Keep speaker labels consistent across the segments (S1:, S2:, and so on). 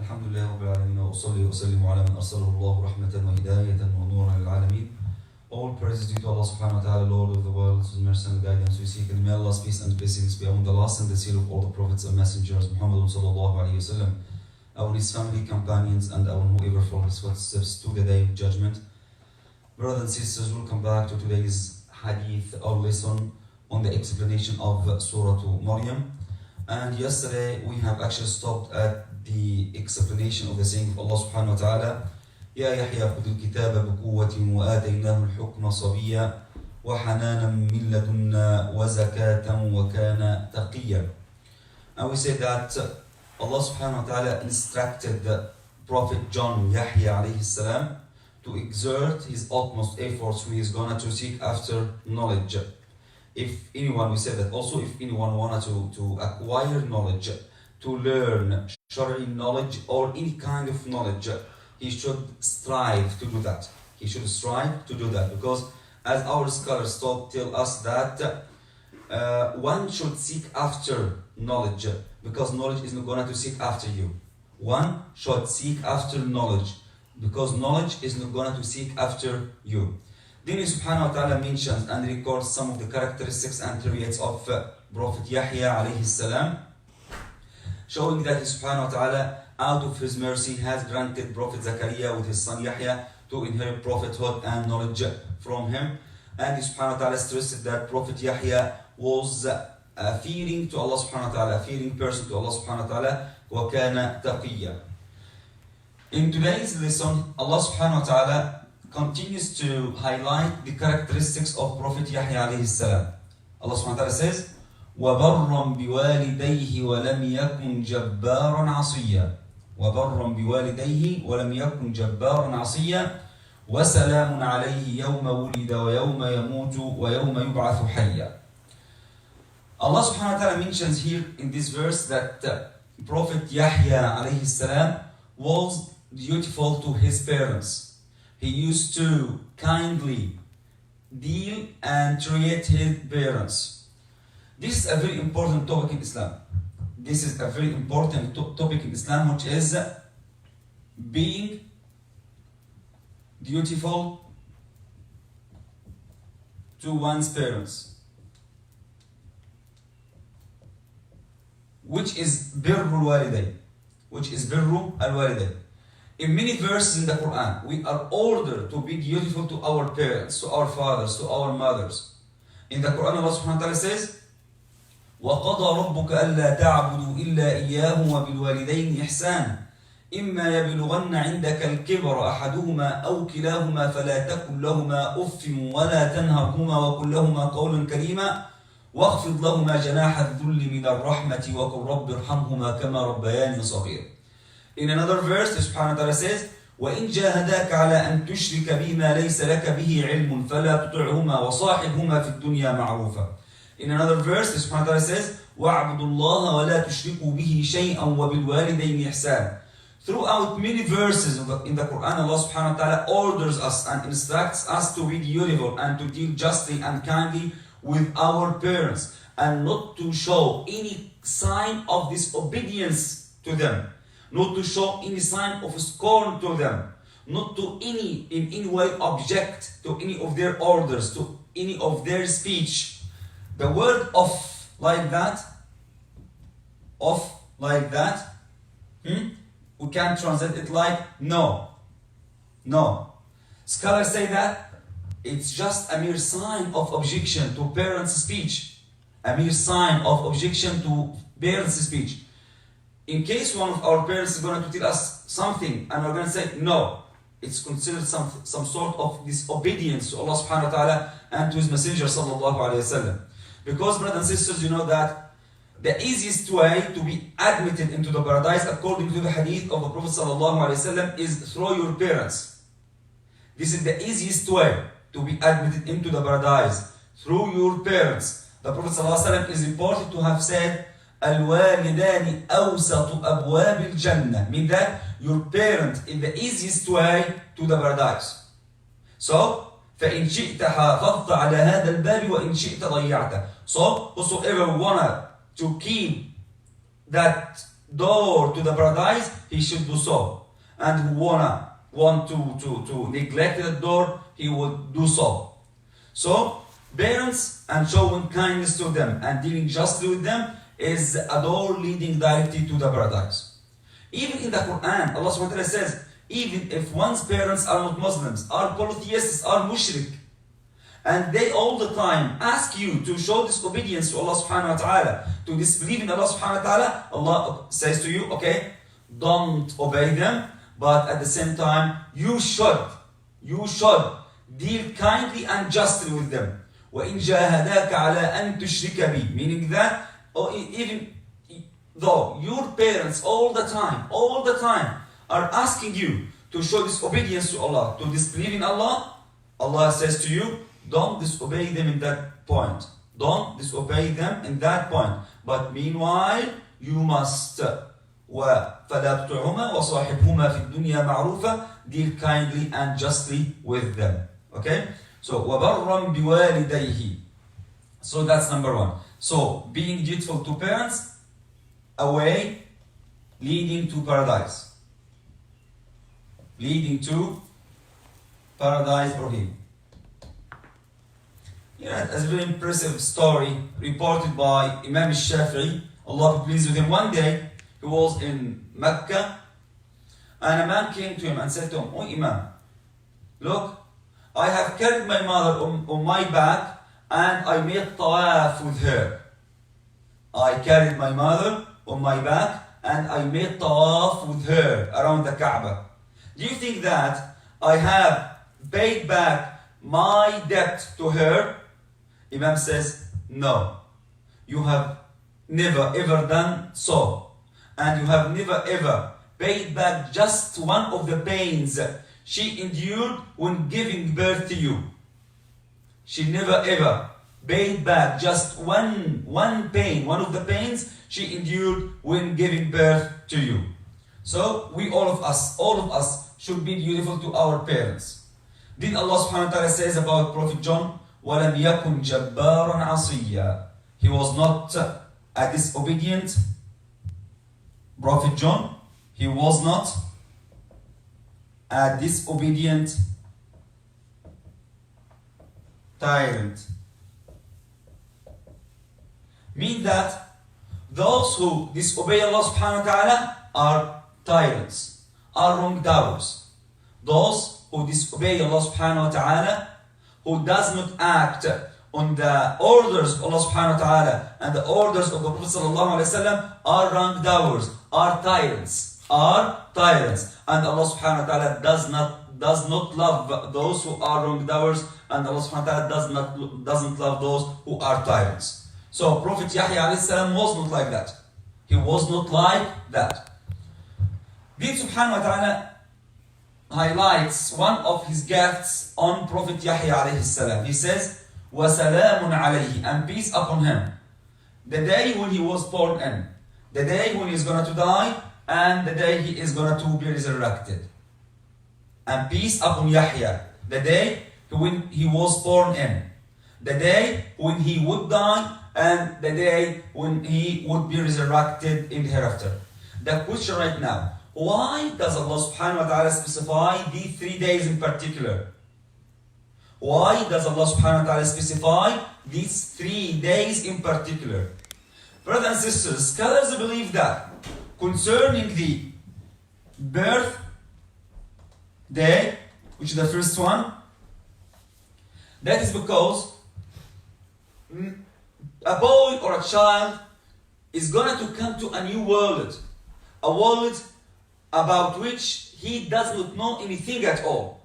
S1: الحمد لله رب العالمين وأصلي وأسلم على من أرسله الله رحمة وهداية ونورا للعالمين. All praise due to Allah subhanahu wa ta'ala, Lord of the world, whose mercy and guidance we seek, and may Allah's peace and blessings be on the last and the seal of all the prophets and messengers, Muhammad sallallahu alayhi wa sallam, our his family, companions, and our whoever follows his footsteps to the day of judgment. Brothers and sisters, we'll come back to today's hadith, our lesson on the explanation of Surah Maryam. And yesterday we have actually stopped at the explanation of the saying of Allah subhanahu wa ta'ala, يا يحيى خذ الكتاب بقوة وآتيناه الحكم صبيا وحنانا من لدنا وزكاة وكان تقيا. And we said that Allah subhanahu wa ta'ala instructed the Prophet John Yahya alayhi salam to exert his utmost efforts when he is going to seek after knowledge. If anyone, we said that also, if anyone wanted to acquire knowledge, to learn Shari'i knowledge or any kind of knowledge, he should strive to do that. He should strive to do that, because as our scholars tell us that one should seek after knowledge, because knowledge is not going to seek after you. One should seek after knowledge, because knowledge is not going to seek after you. Then He subhanahu wa ta'ala mentions and records some of the characteristics and traits of Prophet Yahya alayhi salam, showing that He subhanahu wa ta'ala, out of His mercy, has granted Prophet Zakaria with his son Yahya to inherit prophethood and knowledge from him. And He subhanahu wa ta'ala stressed that Prophet Yahya was fearing to Allah subhanahu wa ta'ala, a fearing person to Allah subhanahu wa ta'ala, وَكَانَ تَقِيًّا. In today's lesson, Allah subhanahu wa ta'ala continues to highlight the characteristics of Prophet Yahya alayhi salam. Allah subhanahu wa ta'ala says, وَبَرًّا بِوَالِدَيْهِ وَلَمْ يَكُنْ جَبَّارًا عَصِيًّا وَبَرًّا بِوَالِدَيْهِ وَلَمْ يَكُنْ جَبَّارًا عَصِيًّا وَسَلَامٌ عَلَيْهِ يَوْمَ وُلِدَ وَيَوْمَ يَمُوتُ وَيَوْمَ يُبْعَثُ حَيًّا. Allah subhanahu wa ta'ala mentions here in this verse that Prophet Yahya alayhi salam was dutiful to his parents. He used to kindly deal and treat his parents. This is a very important topic in Islam. This is a very important topic in Islam, which is being dutiful to one's parents, which is birrul walidayn, which is birrul al-walidayn. In many verses in the Quran, we are ordered to be dutiful to our parents, to our fathers, to our mothers. In the Quran, Allah subhanahu wa ta'ala says, وَقَضَى رَبُّكَ أَلَّا تَعْبُدُوا إِلَّا إِيَّاهُ وَبِالْوَالِدَيْنِ إِحْسَانًا إِمَّا يَبْلُغَنَّ عِندَكَ الْكِبَرَ أَحَدُهُمَا أَوْ كِلَاهُمَا فَلَا تَقُل لَّهُمَا أُفٍّ وَلَا تَنْهَرْهُمَا وَقُل لَّهُمَا قَوْلًا كَرِيمًا وَاخْفِضْ لَهُمَا جَنَاحَ الذُّلِّ مِنَ الرَّحْمَةِ وَقُل رَّبِّ ارْحَمْهُمَا كَمَا رَبَّيَانِي صَغِيرًا. In another verse, the subhanahu wa ta'ala says, وَإِنْ جَاهَدَاكَ عَلَىٰ أَن تُشْرِكَ بِمَا لَيْسَ لَكَ بِهِ عِلْمٌ فَلَا تُطِعْهُمَا وَصَاحِبْهُمَا فِي الدُّنْيَا مَعْرُوفًا. In another verse, the subhanahu wa ta'ala says, وَاعْبُدُوا اللَّهَ وَلَا تُشْرِكُوا بِهِ شَيْئًا وَبِالْوَالِدَيْنِ إِحْسَانًا. Throughout many verses in the Quran, Allah subhanahu wa ta'ala orders us and instructs us to be dutiful and to deal justly and kindly with our parents, and not to show any sign of disobedience to them, not to show any sign of scorn to them, not to in any way object to any of their orders, to any of their speech. The word of like that, we can translate it like no. No. Scholars say that it's just a mere sign of objection to parents' speech. A mere sign of objection to parents' speech. In case one of our parents is going to tell us something and we're going to say no, it's considered some sort of disobedience to Allah subhanahu wa ta'ala and to His Messenger sallallahu alayhi wa sallam. Because, brothers and sisters, you know that the easiest way to be admitted into the paradise, according to the hadith of the Prophet sallallahu alayhi wa sallam, is through your parents. This is the easiest way to be admitted into the paradise, through your parents. The Prophet sallallahu alayhi wa sallam is reported to have said, الوالدان أوسط أبواب الجنة, mean that your parent is the easiest way to the paradise. So, فإن شئت حافظت على هذا الباب وإن شئت ضيعته. So, whosoever wanted to keep that door to the paradise, he should do so. And who want to neglect the door, he would do so. So, parents and showing kindness to them and dealing justly with them is a door leading directly to the paradise. Even in the Quran, Allah subhanahu wa ta'ala says, even if one's parents are not Muslims, are polytheists, are mushrik, and they all the time ask you to show disobedience to Allah subhanahu wa ta'ala, to disbelieve in Allah subhanahu wa ta'ala, Allah says to you, okay, don't obey them, but at the same time, you should deal kindly and justly with them. وَإِنْ جَاهَدَاكَ عَلَىٰ أَن تُشْرِكَ بِي, meaning that, even though your parents all the time are asking you to show disobedience to Allah, to disbelieve in Allah, Allah says to you, don't disobey them in that point. Don't disobey them in that point. But meanwhile, you must فَلَا تُطِعْهُمَا وَصَاحِبْهُمَا فِي الدُّنْيا مَعْرُوفًا, deal kindly and justly with them. Okay? So, وَبَرًّا بِوَالِدَيْهِ. So that's number one. So, being dutiful to parents, a way leading to paradise. Leading to paradise for him. You know, it's a very impressive story reported by Imam al-Shafi'i, Allah be pleased with him. One day, he was in Mecca, and a man came to him and said to him, "Oh Imam, look, I have carried my mother on my back and I made tawaf with her. I carried my mother on my back and I made tawaf with her around the Kaaba. Do you think that I have paid back my debt to her?" Imam says, "No, you have never ever done so. And you have never ever paid back just one of the pains she endured when giving birth to you. She never ever paid back just one pain, one of the pains she endured when giving birth to you." So all of us should be dutiful to our parents. Then Allah subhanahu wa ta'ala says about Prophet John, وَلَمْ يَكُنْ جَبَّارًا عَصِيًّا. He was not a disobedient Prophet John. He was not a disobedient tyrant. Mean that those who disobey Allah subhanahu wa ta'ala are tyrants, are wrongdoers. Those who disobey Allah subhanahu wa ta'ala, who does not act on the orders of Allah subhanahu wa ta'ala and the orders of the Prophet sallallahu alaihi wasallam, are wrongdoers, are tyrants. And Allah subhanahu wa ta'ala does not love those who are wrongdoers, and Allah subhanahu wa ta'ala doesn't love those who are tyrants. So Prophet Yahya alayhi salam was not like that. He was not like that. Then subhanahu wa ta'ala highlights one of his gifts on Prophet Yahya alayhi salam. He says, وَسَلَامٌ عَلَيْهِ, and peace upon him. The day when he was born in, the day when he is going to die, and the day he is going to be resurrected. And peace upon Yahya, the day when he was born in, the day when he would die, and the day when he would be resurrected in hereafter. The question right now, why does Allah subhanahu wa ta'ala specify these 3 days in particular? Why does Allah subhanahu wa ta'ala specify these 3 days in particular? Brothers and sisters, scholars believe that concerning the birth day, which is the first one, that is because a boy or a child is going to come to a new world, a world about which he does not know anything at all.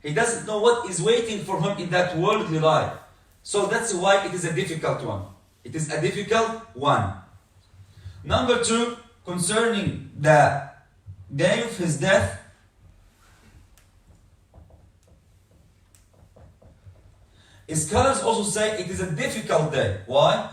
S1: He doesn't know what is waiting for him in that worldly life. So that's why it is a difficult one. It is a difficult one. Number 2, concerning the day of his death, scholars also say it is a difficult day. Why?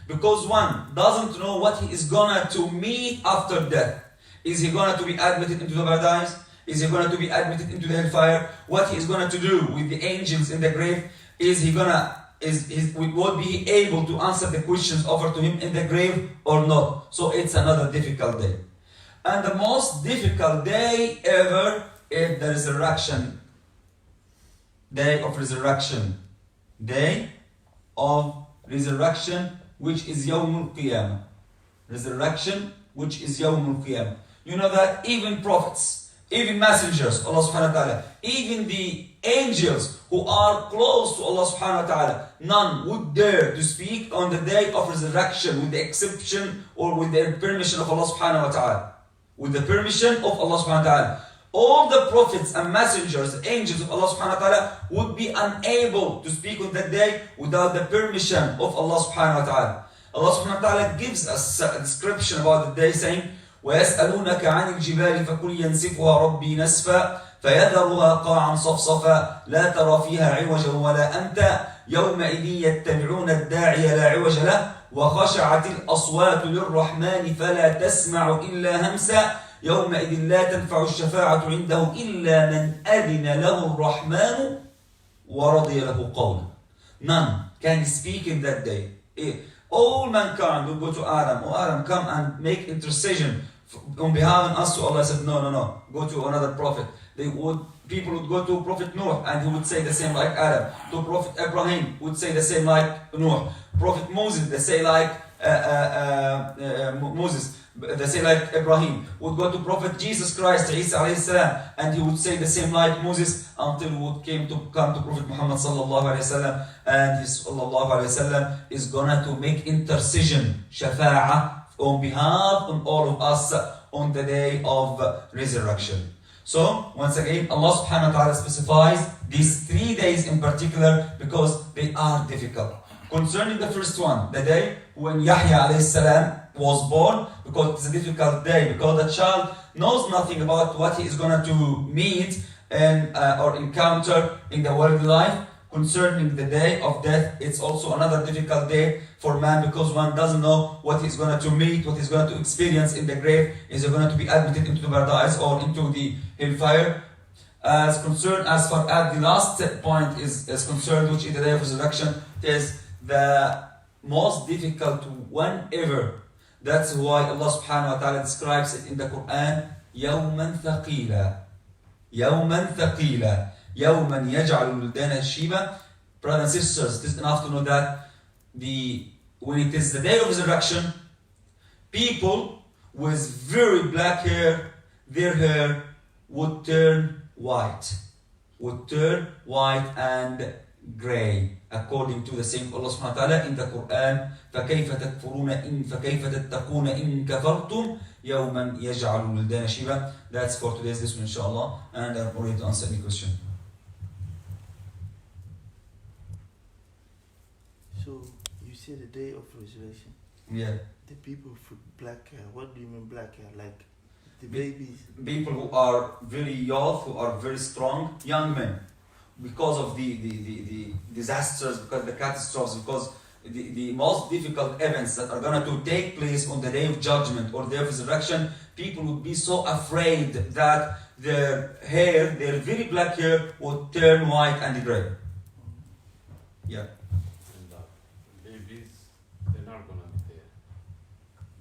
S1: Because one doesn't know what he is going to meet after death. Is he going to be admitted into the paradise? Is he going to be admitted into the hellfire? What he is going to do with the angels in the grave? Is he going to would be able to answer the questions offered to him in the grave or not. So it's another difficult day. And the most difficult day ever is the resurrection. Day of resurrection. Day of resurrection, which is Yawm al-Qiyamah. Resurrection, which is Yawm al-Qiyamah. You know that even prophets, even messengers, Allah subhanahu wa ta'ala, even the angels who are close to Allah subhanahu wa ta'ala, none would dare to speak on the day of resurrection with the exception or with the permission of Allah subhanahu wa ta'ala. With the permission of Allah subhanahu wa ta'ala. All the prophets and messengers, angels of Allah subhanahu wa ta'ala would be unable to speak on that day without the permission of Allah subhanahu wa ta'ala. Allah subhanahu wa ta'ala gives us a description about the day saying, وَيَسْأَلُونَكَ عَنِ الْجِبَالِ فَقُلْ يَنْسِفُهَا رَبِّي نَسْفًا فَيَذَرُهَا قَاعًا صَفْصَفًا لَا تَرَى فِيهَا عِوَجًا وَلَا أَمْتًا يَوْمَئِذٍ يَتَّبِعُونَ الدَّاعِيَ لَا عِوَجَ لَهُ وَخَشَعَتِ الْأَصْوَاتُ لِلرَّحْمَنِ فَلَا تَسْمَعُ إِلَّا هَمْسًا يومئذ لا تنفع الشفاعة عنده إلا من أذن له الرحمن ورضي له قولا. None can speak in that day. All mankind will go to Adam. Oh Adam, come and make intercession on behalf of us to Allah. Said no. Go to another prophet. People would go to Prophet Noah and he would say the same like Adam. To Prophet Abraham would say the same like Noah. Prophet Moses, they say like Moses. They say like Ibrahim. Would go to Prophet Jesus Christ, Isa alayhi salam, and he would say the same like Moses until he would come to Prophet Muhammad sallallahu alayhi wasallam, and he sallallahu alayhi wasallam is gonna to make intercession, shafa'ah, on behalf of all of us on the day of resurrection. So once again, Allah subhanahu wa ta'ala specifies these 3 days in particular because they are difficult. Concerning the first one, the day when Yahya alayhi salam was born, because it's a difficult day, because the child knows nothing about what he is going to meet and or encounter in the world life. Concerning the day of death, it's also another difficult day for man because one doesn't know what he's going to meet, what he's going to experience in the grave. Is he going to be admitted into the paradise or into the hellfire? As far as the last point is concerned, which is the day of resurrection, it is the most difficult one ever. That's why Allah subhanahu wa ta'ala describes it in the Quran, يَوْمًا ثَقِيلًا يَوْمًا ثَقِيلًا يَوْمًا يَجْعَلُ الْوِلْدَانَ شِيبًا. Brothers and sisters, it is enough to know that when it is the day of resurrection, people with very black hair, their hair would turn white. And grey, according to the same Allah subhanahu wa ta'ala in the Quran. فَكَيْفَ تَتَّقُونَ إِن كَفَرْتُمْ يَوْمًا يَجْعَلُ الْوِلْدَانَ شِيبًا. That's for today's lesson, inshallah, and I'm ready to answer any question.
S2: So you say the day of resurrection.
S1: Yeah.
S2: The people with black hair. What do you mean black hair? Like the babies?
S1: People who are very young, who are very strong, young men. Because of the disasters, because the catastrophes, because the most difficult events that are going to take place on the day of judgment or day of resurrection, people would be so afraid that their hair, their very black hair, would turn white and grey. Yeah.
S3: And the babies, they're not going to be there.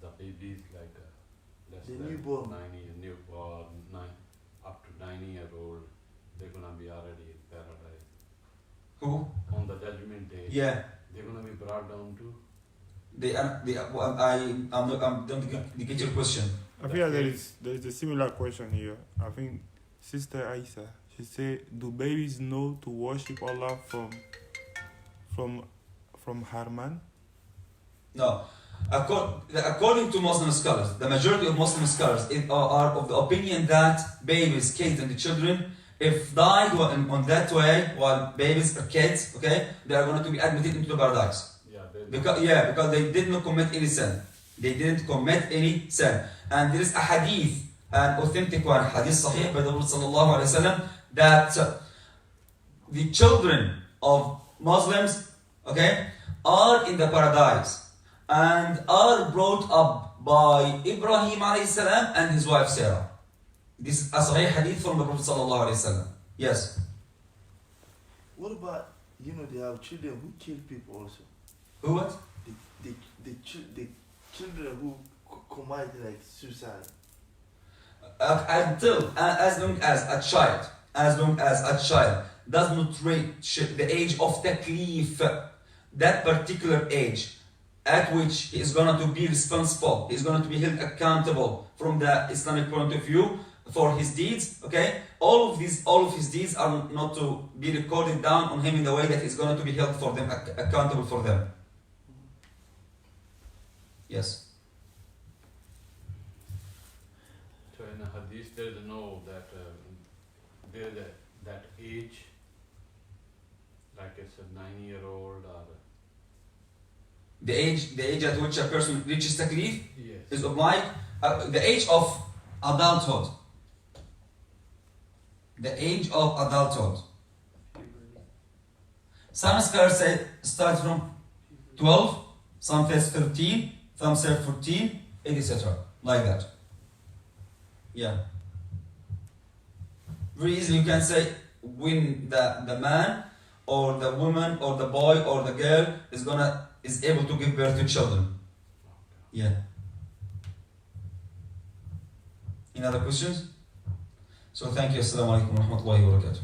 S3: The babies like less
S2: the
S3: than
S2: newborn.
S3: 9 up to 9-year-old, they're going to be already in paradise.
S1: Who?
S3: On the judgment day.
S1: Yeah.
S3: They're going to be brought down to.
S1: I don't get your question.
S4: I think there is a similar question here. I think Sister Aisha, she said, do babies know to worship Allah from Harman?
S1: No. According to Muslim scholars, the majority of Muslim scholars are of the opinion that babies, kids, and the children, if died on that way, while babies or kids, okay, they are going to be admitted into the paradise. Because they did not commit any sin. They didn't commit any sin. And there is a hadith, an authentic one, hadith sahih by the Prophet sallallahu alaihi wasallam, that the children of Muslims, okay, are in the paradise and are brought up by Ibrahim alayhi salam and his wife Sarah. This is a sahih hadith from the Prophet sallallahu alaihi wasallam. Yes.
S2: What about you know they have children who kill people also.
S1: Who what?
S2: The children who commit like suicide.
S1: As long as a child does not reach the age of taklif, that particular age at which he is going to be responsible, he is going to be held accountable from the Islamic point of view for his deeds. Okay, all of his deeds are not to be recorded down on him in the way that he's going to be held for them, accountable for them. Yes.
S3: So in a hadith, there is no that that age, like it's a 9-year-old or.
S1: The age at which a person reaches taklif
S3: Yes.
S1: is obliged. The age of adulthood. The age of adulthood. Some scholars say start from 12, some say 13, some say 14, etc. Like that. Yeah. Very easily you can say when the man or the woman or the boy or the girl is able to give birth to children. Yeah. Any other questions? So thank you. Assalamu alaikum wa rahmatullahi wa barakatuh.